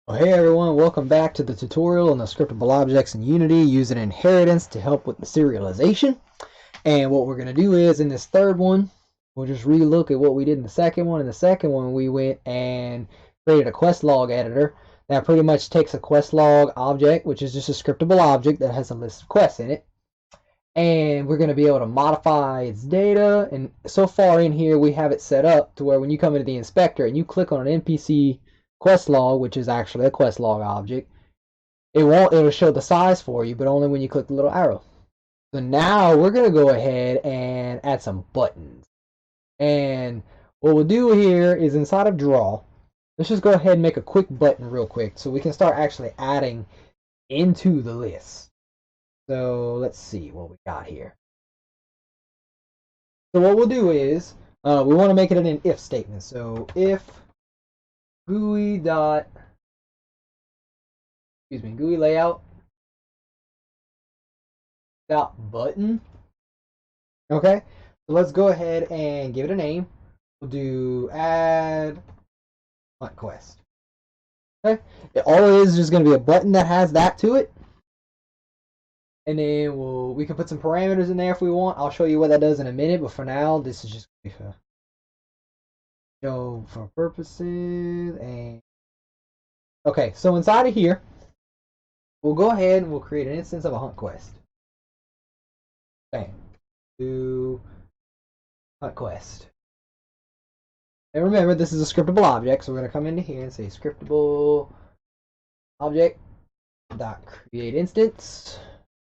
Well, hey everyone, welcome back to the tutorial on the scriptable objects in Unity using inheritance to help with the serialization. And what we're going to do is in this third one, we'll just relook at what we did in the second one. In the second one, we went and created a quest log editor that pretty much takes a quest log object, which is just a scriptable object that has a list of quests in it. And we're going to be able to modify its data. And so far in here, we have it set up to where when you come into the inspector and you click on an NPC quest log, which is actually a quest log object, it'll show the size for you, but only when you click the little arrow. So now we're going to go ahead and add some buttons. And what we'll do here is inside of draw, let's just go ahead and make a quick button real quick so we can start actually adding into the list. So let's see what we got here. So what we'll do is we want to make it an if statement. So if GUI layout dot button. Okay, so let's go ahead and give it a name. We'll do add hunt quest. Okay, all it is just going to be a button that has that to it, and then we can put some parameters in there if we want. I'll show you what that does in a minute, but for now, this is just for show for purposes. And okay, so inside of here, we'll go ahead and we'll create an instance of a hunt quest. Bam. Do hunt quest. And remember, this is a scriptable object, so we're going to come into here and say scriptable object dot create instance,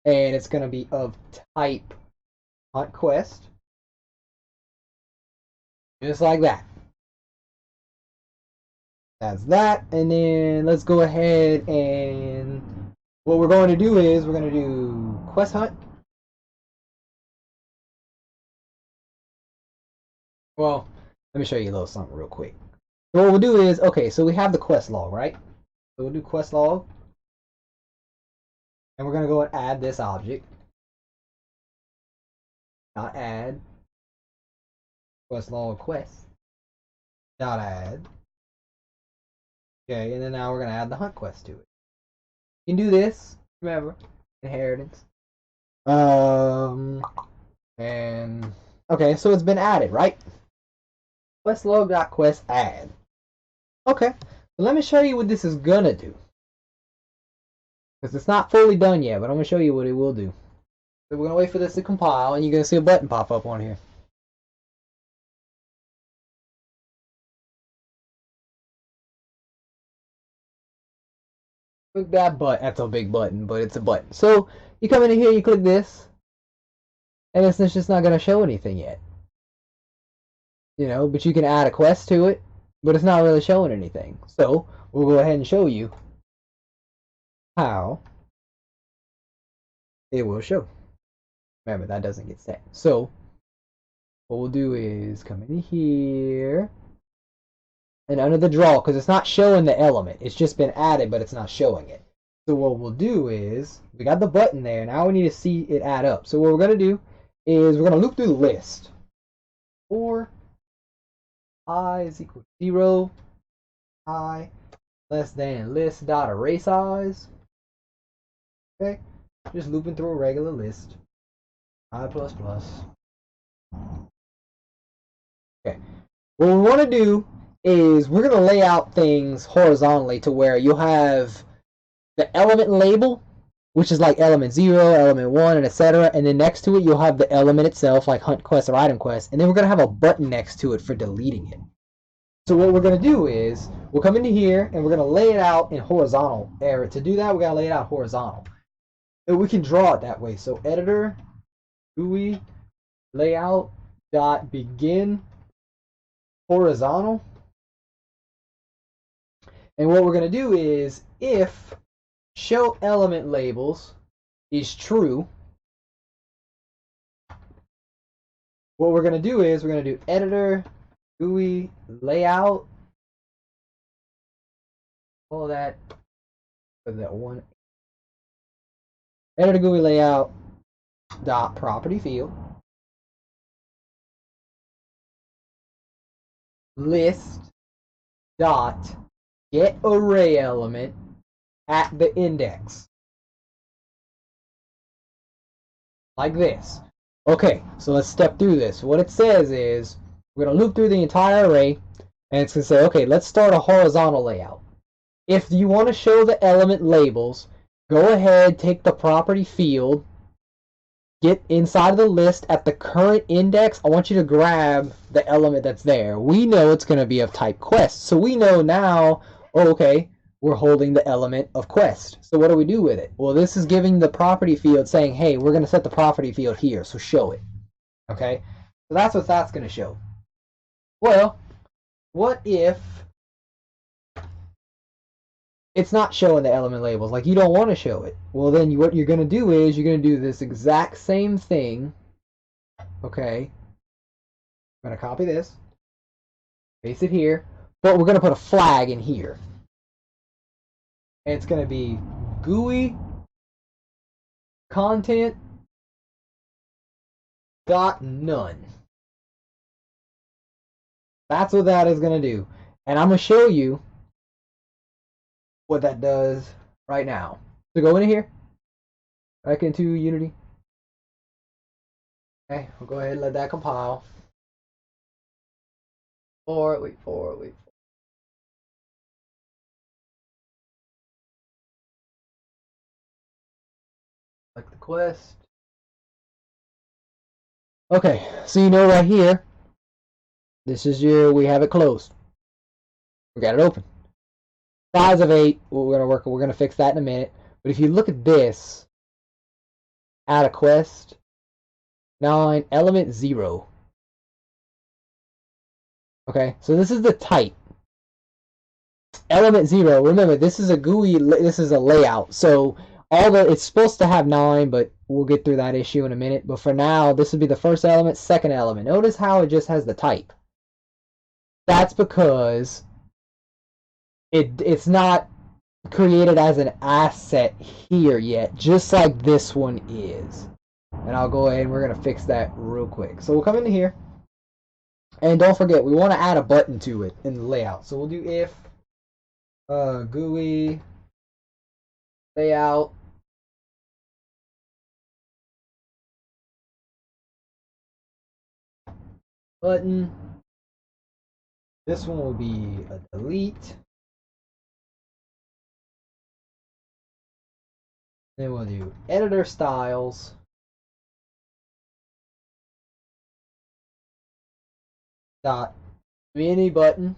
and it's going to be of type hunt quest, just like that. That's that, and then let's go ahead and what we're going to do is we're going to do quest hunt. Well, let me show you a little something real quick. So what we'll do is, okay, so we have the quest log, right? So we'll do quest log. And we're going to go and add this object. Dot add. Quest log quest. Dot add. Okay, and then now we're going to add the hunt quest to it. You can do this. Remember, inheritance. And okay, so it's been added, right? Questlog.quest add. Okay, so let me show you what this is gonna do. Because it's not fully done yet, but I'm gonna show you what it will do. So we're gonna wait for this to compile, and you're gonna see a button pop up on here. Click that button. That's a big button, but it's a button. So you come in here, you click this, and it's just not gonna show anything yet. You know, but you can add a quest to it, but it's not really showing anything. So we'll go ahead and show you how it will show. Remember, that doesn't get set. So what we'll do is come in here and under the draw, because it's not showing the element. It's just been added, but it's not showing it. So what we'll do is, we got the button there. Now we need to see it add up. So what we're going to do is we're going to loop through the list. For I is equal to 0, I less than list dot array size. Okay, just looping through a regular list. I plus plus. Okay, what we want to do is we're going to lay out things horizontally to where you'll have the element label, which is like element 0, element 1, and etc. And then next to it, you'll have the element itself, like hunt quest or item quest. And then we're going to have a button next to it for deleting it. So what we're going to do is we'll come into here and we're going to lay it out in horizontal. To do that, we got to lay it out horizontal. And we can draw it that way. So editor, GUI, layout, dot begin, horizontal. And what we're going to do is if show element labels is true, what we're going to do is we're going to do editor, GUI, layout, all that for that one. Editor GUI layout dot property field list dot get array element at the index. Like this. Okay, so let's step through this. What it says is, we're going to loop through the entire array, and it's going to say, okay, let's start a horizontal layout. If you want to show the element labels, go ahead, take the property field, get inside of the list at the current index. I want you to grab the element that's there. We know it's going to be of type quest, so we know now, oh, okay, we're holding the element of quest. So what do we do with it? Well, this is giving the property field saying, hey, we're going to set the property field here, so show it. Okay, so that's what that's going to show. Well, what if it's not showing the element labels? Like, you don't want to show it. Well, then what you're going to do is you're going to do this exact same thing. Okay, I'm going to copy this, paste it here, but we're going to put a flag in here. And it's going to be GUI content dot none. That's what that is going to do. And I'm going to show you what that does right now. So go into here, back into Unity. Okay, we'll go ahead and let that compile. Wait for it. Like the quest. Okay, so you know right here, this is we have it closed. We got it open. Size of 8, we're gonna fix that in a minute. But if you look at this, add a quest, 9, element 0. Okay, so this is the type. Element 0, remember this is a GUI, this is a layout. So it's supposed to have 9, but we'll get through that issue in a minute. But for now, this would be the first element, second element. Notice how it just has the type. That's because it's not created as an asset here yet, just like this one is. And I'll go ahead and we're going to fix that real quick. So we'll come into here. And don't forget, we want to add a button to it in the layout. So we'll do if GUI layout button. This one will be a delete. Then we'll do editor styles. Dot mini button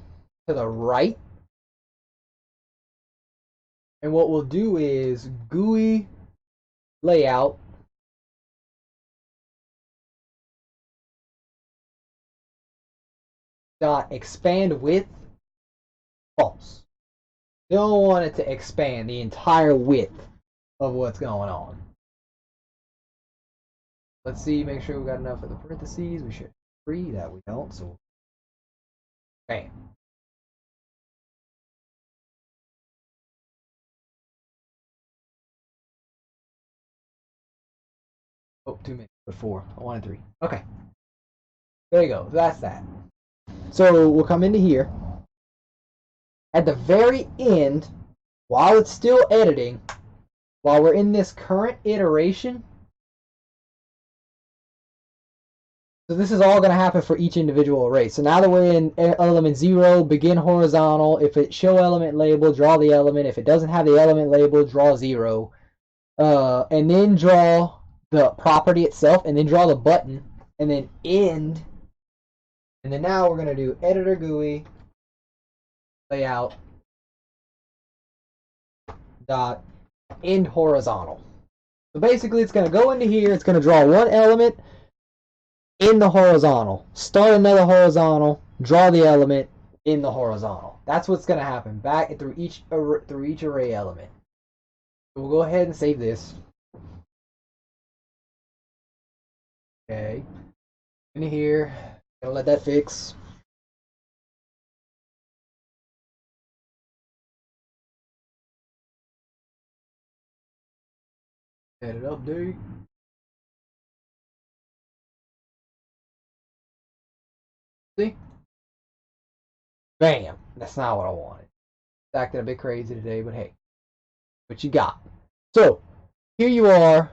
to the right. And what we'll do is GUI layout dot expand width false. Don't want it to expand the entire width of what's going on. Let's see, make sure we got enough of the parentheses. We should free that we don't, so bam. Oh, 2 minutes, but 4. I wanted 3. Okay. There you go. That's that. So we'll come into here. At the very end, while it's still editing, while we're in this current iteration, so this is all going to happen for each individual array. So now that we're in element 0, begin horizontal. If it show element label, draw the element. If it doesn't have the element label, draw 0. And then draw the property itself, and then draw the button, and then end. And then now we're going to do editor GUI layout dot end horizontal. So basically it's going to go into here, it's going to draw one element in the horizontal, start another horizontal, draw the element in the horizontal. That's what's going to happen back through each array element. So we'll go ahead and save this. Okay, into here, gonna let that fix. Edit update. See? Bam! That's not what I wanted. acting a bit crazy today, but hey, what you got? So here you are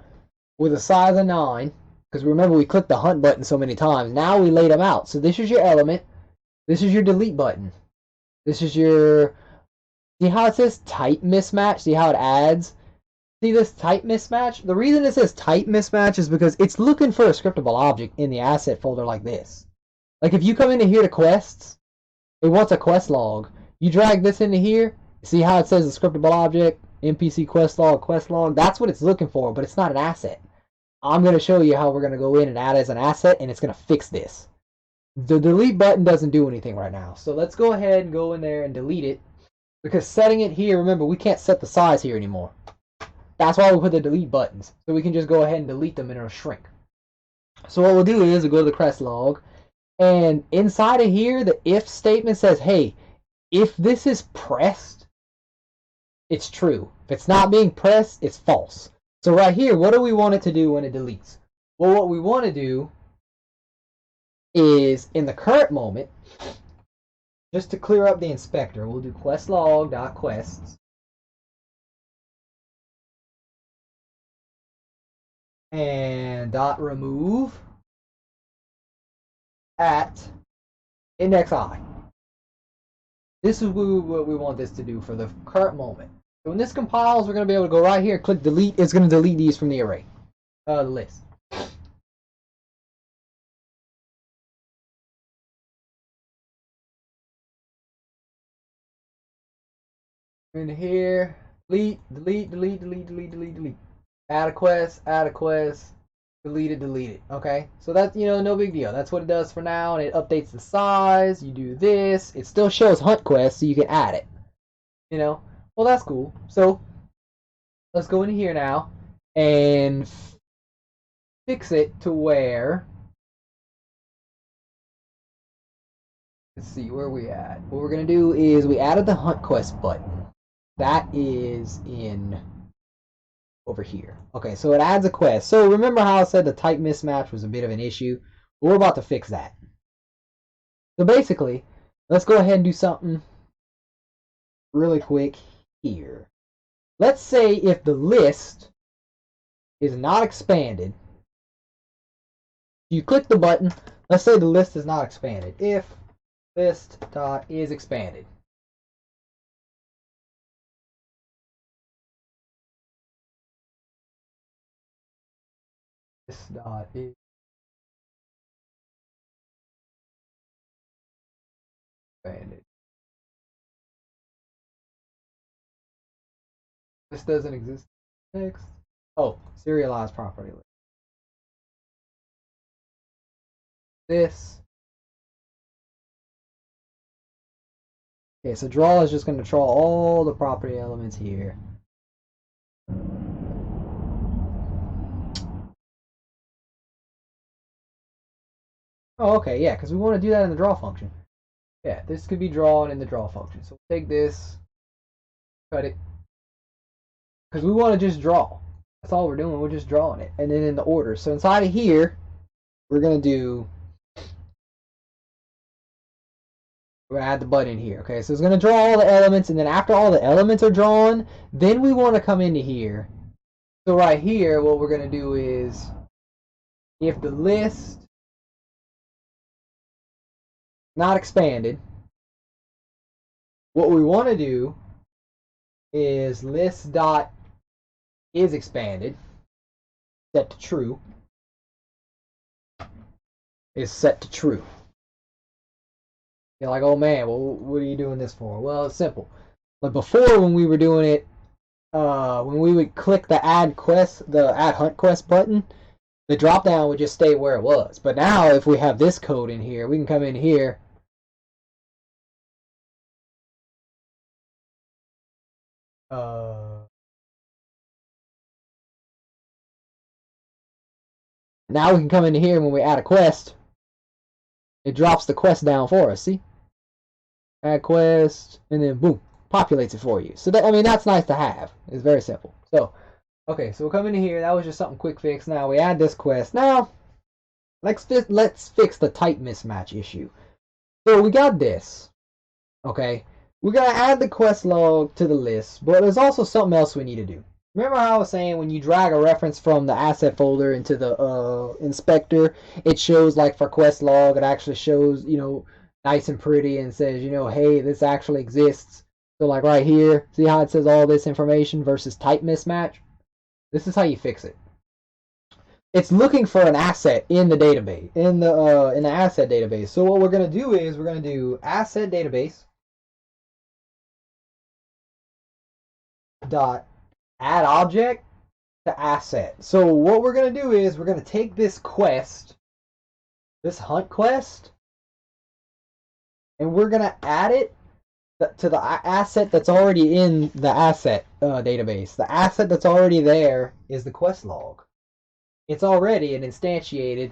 with a size of 9, because remember we clicked the hunt button so many times. Now we laid them out. So this is your element. This is your delete button. This is your, see how it says type mismatch? See how it adds? See this type mismatch? The reason it says type mismatch is because it's looking for a scriptable object in the asset folder like this. Like if you come into here to quests, it wants a quest log. You drag this into here, see how it says a scriptable object, NPC quest log, that's what it's looking for, but it's not an asset. I'm going to show you how we're going to go in and add as an asset, and it's going to fix this. The delete button doesn't do anything right now. So let's go ahead and go in there and delete it, because setting it here, remember, we can't set the size here anymore. That's why we put the delete buttons. So we can just go ahead and delete them and it'll shrink. So what we'll do is we'll go to the crest log, and inside of here, the if statement says, hey, if this is pressed, it's true. If it's not being pressed, it's false. So right here, what do we want it to do when it deletes? Well, what we want to do is, in the current moment, just to clear up the inspector, we'll do quest log.quests. And .remove at index I. This is what we want this to do for the current moment. So when this compiles, we're going to be able to go right here, click delete. It's going to delete these from the array, the list. In here, delete. Add a quest, delete it. Okay, so that's, no big deal. That's what it does for now, and it updates the size. You do this, it still shows hunt quest, so you can add it. Well, that's cool. So let's go in here now and fix it to where, let's see where we at. What we're gonna do is we added the hunt quest button. That is in over here. Okay, so it adds a quest. So remember how I said the type mismatch was a bit of an issue? We're about to fix that. So basically, let's go ahead and do something really quick here. Let's say if the list is not expanded, you click the button. Let's say the list is not expanded. If list.is expanded. List.is expanded. This doesn't exist. Next. Oh, serialized property list. This. Okay, so draw is just going to draw all the property elements here. Oh, okay, yeah, because we want to do that in the draw function. Yeah, this could be drawn in the draw function. So take this, cut it, because we want to just draw. That's all we're doing. We're just drawing it, and then in the order. So inside of here, we're going to do, we're going to add the button here. Okay, so it's going to draw all the elements, and then after all the elements are drawn, then we want to come into here. So right here, what we're going to do is, if the list not expanded, what we want to do is list.is expanded, set to true, is set to true. You're like, oh man, well, what are you doing this for? Well, it's simple. But before, when we were doing it, when we would click the add hunt quest button, the drop down would just stay where it was. But now, if we have this code in here, we can come in here. Now we can come in here, and when we add a quest, it drops the quest down for us. See? Add quest, and then boom, populates it for you. So that, I mean, that's nice to have. It's very simple. So, okay, so we'll come in here. That was just something quick fix. Now we add this quest. Now, let's fix the type mismatch issue. So we got this. Okay. we're going to add the quest log to the list, but there's also something else we need to do. Remember how I was saying when you drag a reference from the asset folder into the inspector, it shows, like for quest log, it actually shows, nice and pretty and says, hey, this actually exists. So like right here, see how it says all this information versus type mismatch? This is how you fix it. It's looking for an asset in the database, in the asset database. So what we're going to do is we're going to do asset database dot add object to asset. So what we're going to do is we're going to take this quest, this hunt quest, and we're going to add it to the asset that's already in the asset database. The asset that's already there is the quest log. It's already an instantiated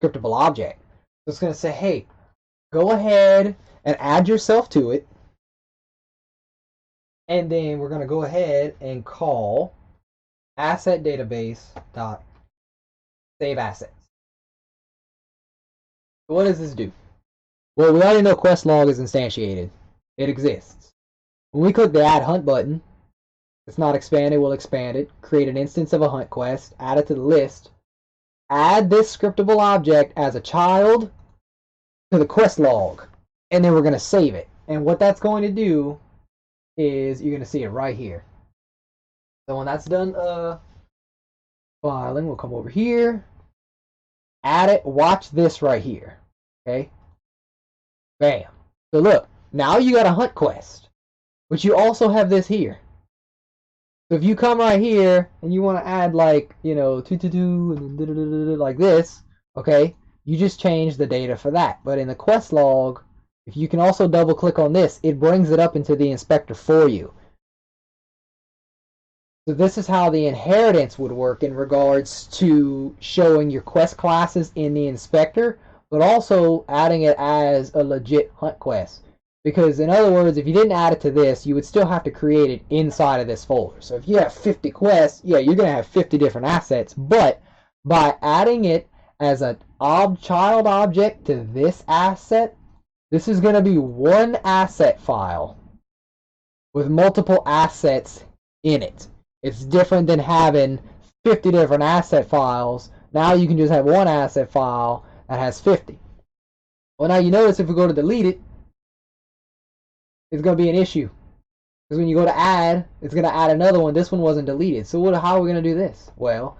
scriptable object. So it's going to say, hey, go ahead and add yourself to it. And then we're going to go ahead and call asset database dot save assets. So what does this do? Well, we already know quest log is instantiated. It exists. When we click the add hunt button, it's not expanded, we'll expand it, create an instance of a hunt quest, add it to the list, add this scriptable object as a child to the quest log, and then we're going to save it. And what that's going to do is you're going to see it right here. So when that's done filing, we'll come over here, add it, watch this right here. Okay? Bam. So look, now you got a hunt quest, but you also have this here. So if you come right here and you want to add like, 222 and then like this, okay, you just change the data for that. But in the quest log, if you can also double click on this, it brings it up into the inspector for you. So this is how the inheritance would work in regards to showing your quest classes in the inspector, but also adding it as a legit hunt quest. Because in other words, if you didn't add it to this, you would still have to create it inside of this folder. So if you have 50 quests, yeah, you're going to have 50 different assets. But by adding it as a child object to this asset, this is going to be one asset file with multiple assets in it. It's different than having 50 different asset files. Now you can just have one asset file that has 50. Well, now you notice if we go to delete it, it's going to be an issue. Because when you go to add, it's going to add another one. This one wasn't deleted. So how are we going to do this? Well,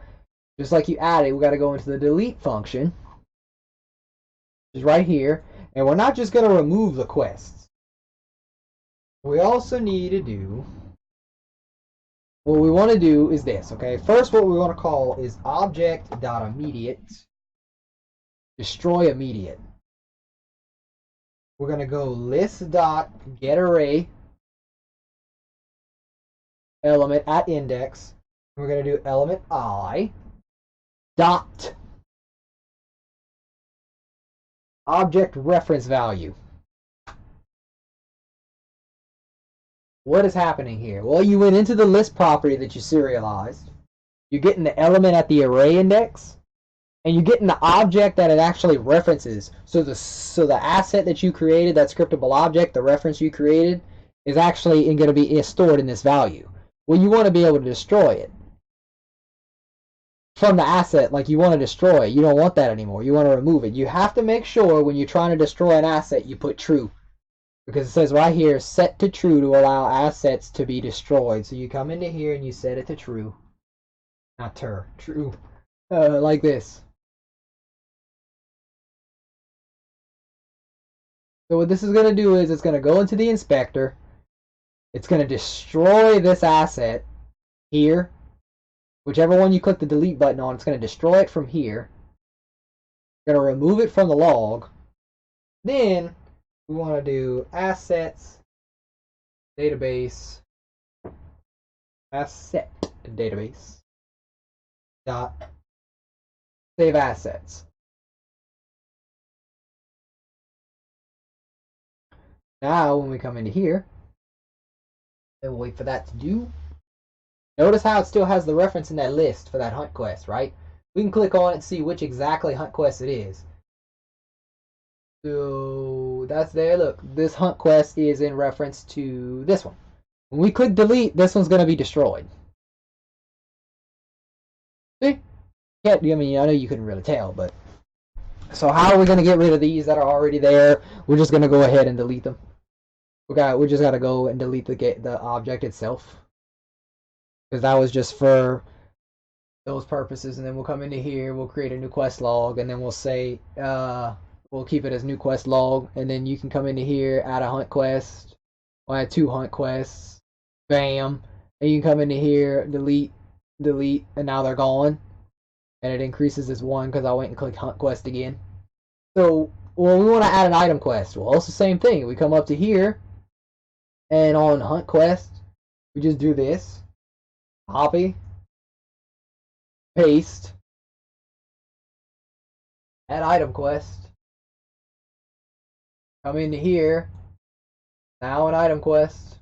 just like you added, we got to go into the delete function, which is right here. And we're not just going to remove the quests. We also need to do, what we want to do is this, okay? First, what we want to call is object.immediate, destroy immediate. We're going to go list.getArray element at index. We're going to do element I dot object reference value. What is happening here? Well, you went into the list property that you serialized. You're getting the element at the array index, and you're getting the object that it actually references. So the asset that you created, that scriptable object, the reference you created, is actually going to be stored in this value. Well, you want to be able to destroy it from the asset. Like, you want to destroy it. You don't want that anymore. You want to remove it. You have to make sure when you're trying to destroy an asset, you put true. Because it says right here, set to true to allow assets to be destroyed. So you come into here and you set it to true. Not true. Like this. So what this is going to do is it's going to go into the inspector. It's going to destroy this asset here. Whichever one you click the delete button on, it's going to destroy it from here. Going to remove it from the log. Then we want to do assets database asset database dot save assets. Now when we come into here, and we'll wait for that to do. Notice how it still has the reference in that list for that hunt quest, right? We can click on it and see which exactly hunt quest it is. So that's there. Look, this hunt quest is in reference to this one. When we click delete, this one's going to be destroyed. See? Can't, I mean, I know you couldn't really tell, but... So how are we going to get rid of these that are already there? We're just going to go ahead and delete them. We just got to go and delete the object itself. Because that was just for those purposes. And then we'll come into here, we'll create a new quest log, and then we'll say, we'll keep it as new quest log. And then you can come into here, add a hunt quest. We'll add 2 hunt quests. Bam. And you can come into here, delete, and now they're gone. And it increases as 1 because I went and clicked hunt quest again. So, well, we want to add an item quest. Well, it's the same thing. We come up to here, and on hunt quest, we just do this. Copy, paste, add item quest. Come into here. Now an item quest.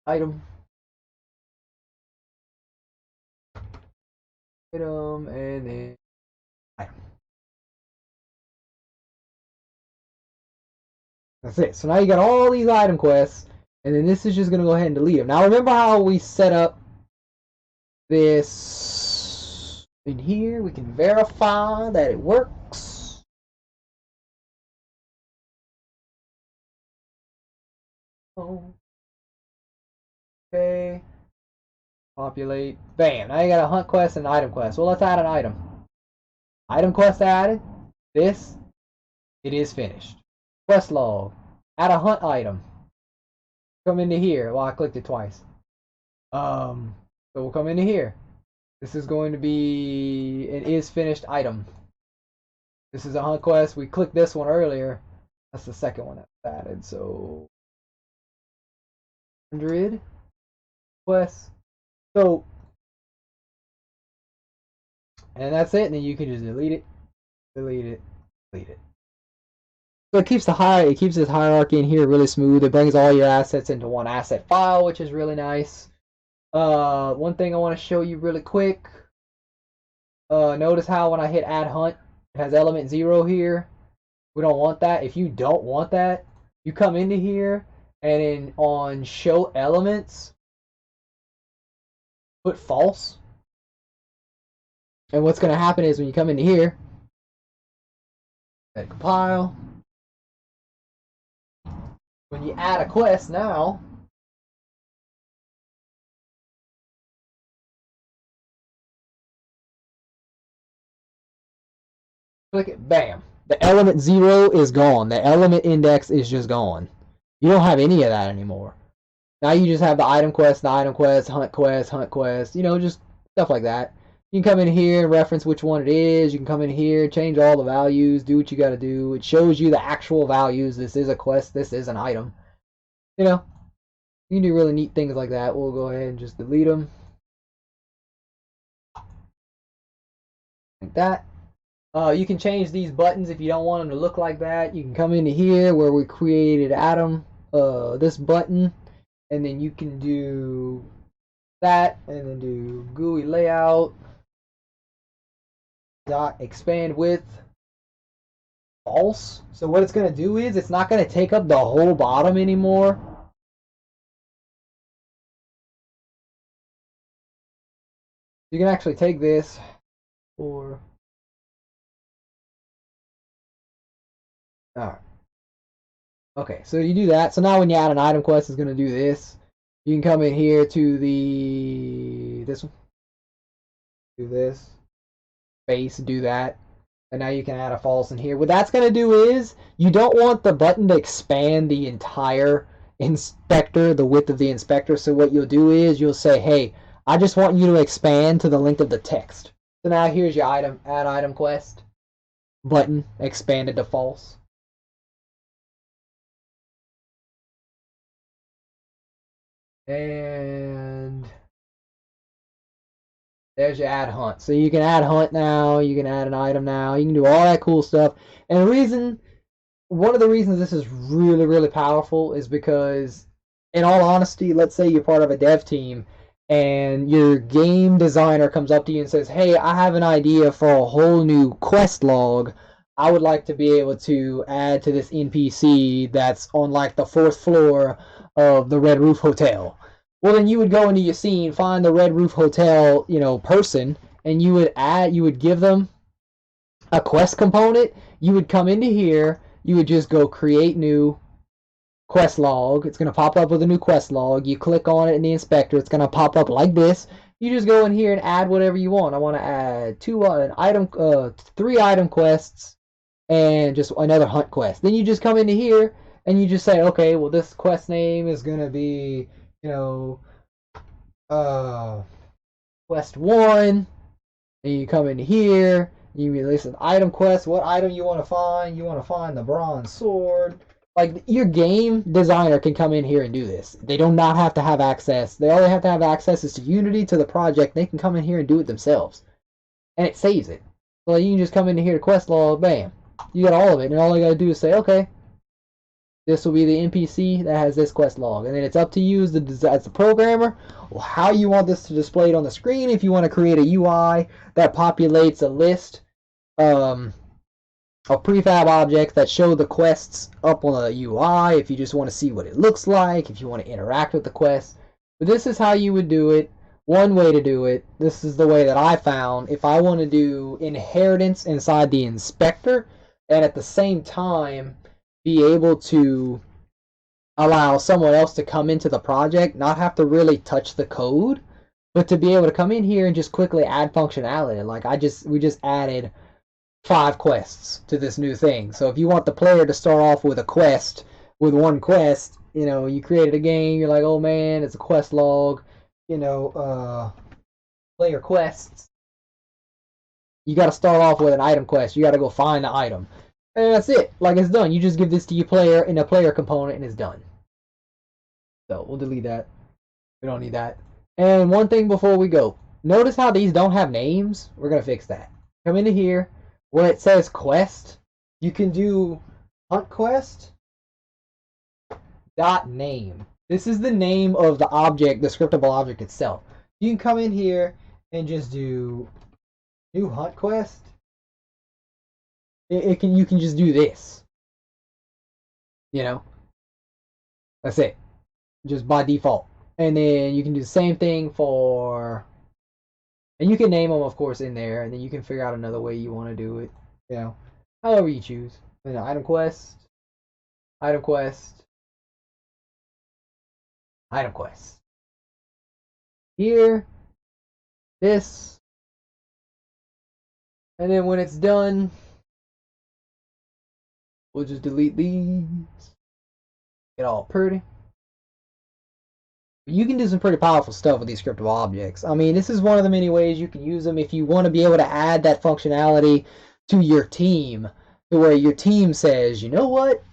Item, and then item. That's it. So now you got all these item quests, and then this is just going to go ahead and delete them. Now remember how we set up this in here? We can verify that it works. Oh. Okay. Populate. Bam. Now you got a hunt quest and an item quest. Well, let's add an item. Item quest added. This. It is finished. Quest log. Add a hunt item. Come into here. Well, I clicked it twice. So we'll come into here. This is going to be an is finished item. This is a hunt quest. We clicked this one earlier. That's the second one that's added. So 100 quests. So, and that's it. And then you can just delete it, delete it, delete it. So it keeps this hierarchy in here really smooth. It brings all your assets into one asset file, which is really nice. One thing I want to show you really quick. Notice how when I hit add hunt, it has element 0 here. We don't want that. If you don't want that, you come into here and on show elements, put false. And what's going to happen is when you come into here, hit compile. When you add a quest now, click it, bam. The element 0 is gone. The element index is just gone. You don't have any of that anymore. Now you just have the item quest, hunt quest, you know, just stuff like that. You can come in here and reference which one it is. You can come in here, change all the values, do what you got to do. It shows you the actual values. This is a quest. This is an item. You know, you can do really neat things like that. We'll go ahead and just delete them. Like that. You can change these buttons if you don't want them to look like that. You can come into here where we created Atom, this button, and then you can do that, and then do GUI layout, dot expand width, false. So what it's going to do is it's not going to take up the whole bottom anymore. You can actually take this or alright. Okay, so you do that. So now when you add an item quest, it's going to do this. You can come in here to this one. Do this. Space, do that. And now you can add a false in here. What that's going to do is you don't want the button to expand the entire inspector, the width of the inspector. So what you'll do is you'll say, hey, I just want you to expand to the length of the text. So now here's your item, add item quest. Button expanded to false. And there's your add hunt. So you can add hunt now, you can add an item now, you can do all that cool stuff. And one of the reasons this is really, really powerful is because in all honesty, let's say you're part of a dev team and your game designer comes up to you and says, hey, I have an idea for a whole new quest log. I would like to be able to add to this NPC that's on like the fourth floor of the Red Roof Hotel. Well, then you would go into your scene, find the Red Roof Hotel, person, and you would give them a quest component. You would come into here, you would just go create new quest log. It's going to pop up with a new quest log. You click on it in the inspector. It's going to pop up like this. You just go in here and add whatever you want. I want to add three item quests and just another hunt quest. Then you just come into here and you just say, okay, well, this quest name is going to be, you know, quest one. And you come into here, you release an item quest. What item you want to find? You want to find the bronze sword. Like, your game designer can come in here and do this. They do not have to have access. They only have to have access is to Unity, to the project. They can come in here and do it themselves. And it saves it. So you can just come into here to quest log, bam. You got all of it. And all you got to do is say, okay, this will be the NPC that has this quest log. And then it's up to you as the programmer how you want this to display it on the screen. If you want to create a UI that populates a list of prefab objects that show the quests up on the UI, if you just want to see what it looks like, if you want to interact with the quests. But this is how you would do it. One way to do it, this is the way that I found, if I want to do inheritance inside the inspector, and at the same time be able to allow someone else to come into the project, not have to really touch the code, but to be able to come in here and just quickly add functionality. Like we just added 5 quests to this new thing. So if you want the player to start off with one quest, you created a game, you're like, oh man, it's a quest log, player quests. You got to start off with an item quest. You got to go find the item. And that's it. Like, it's done. You just give this to your player in a player component and it's done. So we'll delete that. We don't need that. And one thing before we go. Notice how these don't have names? We're going to fix that. Come into here. Where it says quest, you can do hunt quest dot name. This is the name of the object, the scriptable object itself. You can come in here and just do new hunt quest. You can just do this. That's it. Just by default. And then you can do the same thing for, and you can name them, of course, in there, and then you can figure out another way you want to do it. However you choose. And item quest, item quest, item quest. Here, this, and then when it's done, we'll just delete these. Get all pretty. You can do some pretty powerful stuff with these scriptable objects. I mean, this is one of the many ways you can use them if you want to be able to add that functionality to your team, to where your team says, you know what?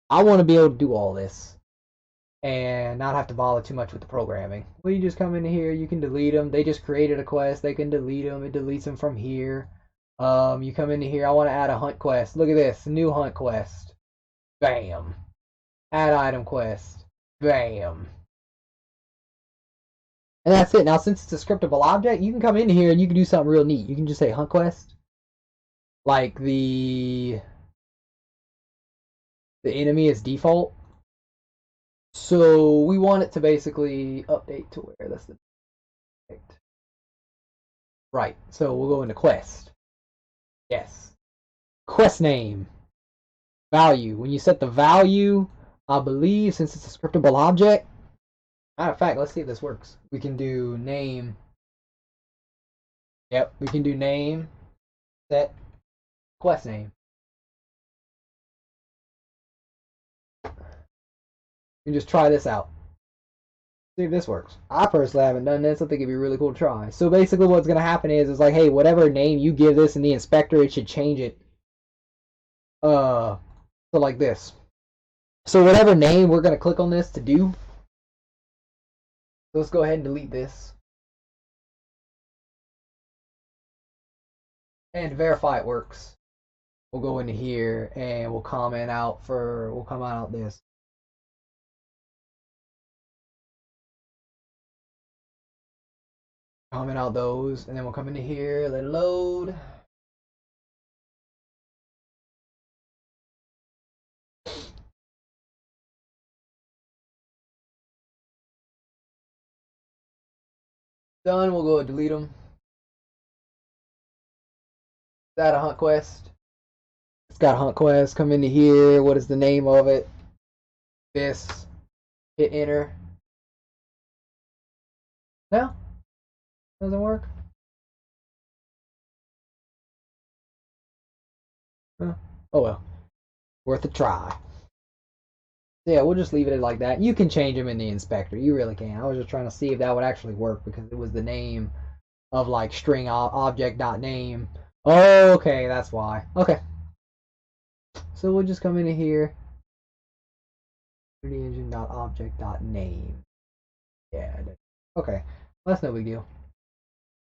I want to be able to do all this and not have to bother too much with the programming. Well, you just come in here, you can delete them. They just created a quest. They can delete them. It deletes them from here. You come into here, I want to add a hunt quest. Look at this, new hunt quest. Bam. Add item quest. Bam. And that's it. Now, since it's a scriptable object, you can come in here and you can do something real neat. You can just say hunt quest. Like the enemy is default. So we want it to basically update to where that's the right. So we'll go into quest. Yes. Quest name. Value. When you set the value, I believe since it's a scriptable object, matter of fact, let's see if this works. We can do name. Yep, we can do name, set, quest name. We can just try this out. See if this works. I personally haven't done this. I think it'd be really cool to try. So basically what's going to happen is like, hey, whatever name you give this in the inspector, it should change it. So like this. So whatever name we're going to click on this to do. So let's go ahead and delete this. And to verify it works, we'll go into here and we'll comment out this. comment out those, and then we'll come into here, let it load. Done, we'll go and delete them. Is that a hunt quest? It's got a hunt quest. Come into here. What is the name of it? This. Hit enter. No? Doesn't work? Huh. Oh well. Worth a try. So yeah, we'll just leave it like that. You can change them in the inspector. You really can. I was just trying to see if that would actually work because it was the name of like string object.name. Oh, okay, that's why. Okay. So we'll just come into here. Engine.object.name. Yeah. Okay. That's no big deal.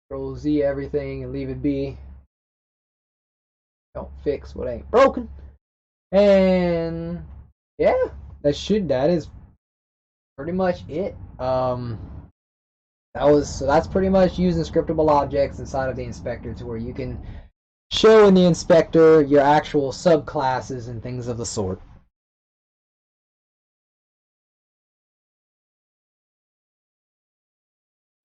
Control Z everything and leave it be. Don't fix what ain't broken. And yeah, that is pretty much it. That's pretty much using scriptable objects inside of the inspector to where you can show in the inspector your actual subclasses and things of the sort.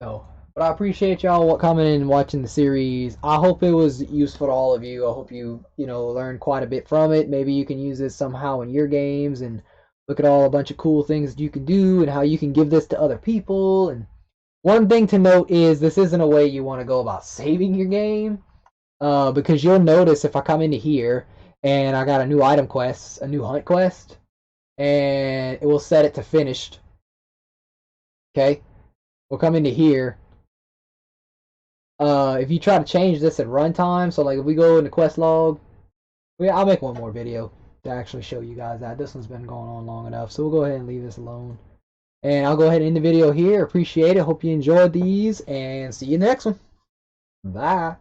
So, but I appreciate y'all coming in and watching the series. I hope it was useful to all of you. I hope you learned quite a bit from it. Maybe you can use this somehow in your games and look at all a bunch of cool things that you can do and how you can give this to other people. And one thing to note is this isn't a way you want to go about saving your game, because you'll notice if I come into here and I got a new item quest, a new hunt quest, and it will set it to finished. Okay, we'll come into here. If you try to change this at runtime, so like if we go into quest log, I'll make one more video to actually show you guys that. This one's been going on long enough, so we'll go ahead and leave this alone. And I'll go ahead and end the video here. Appreciate it. Hope you enjoyed these, and see you in the next one. Bye.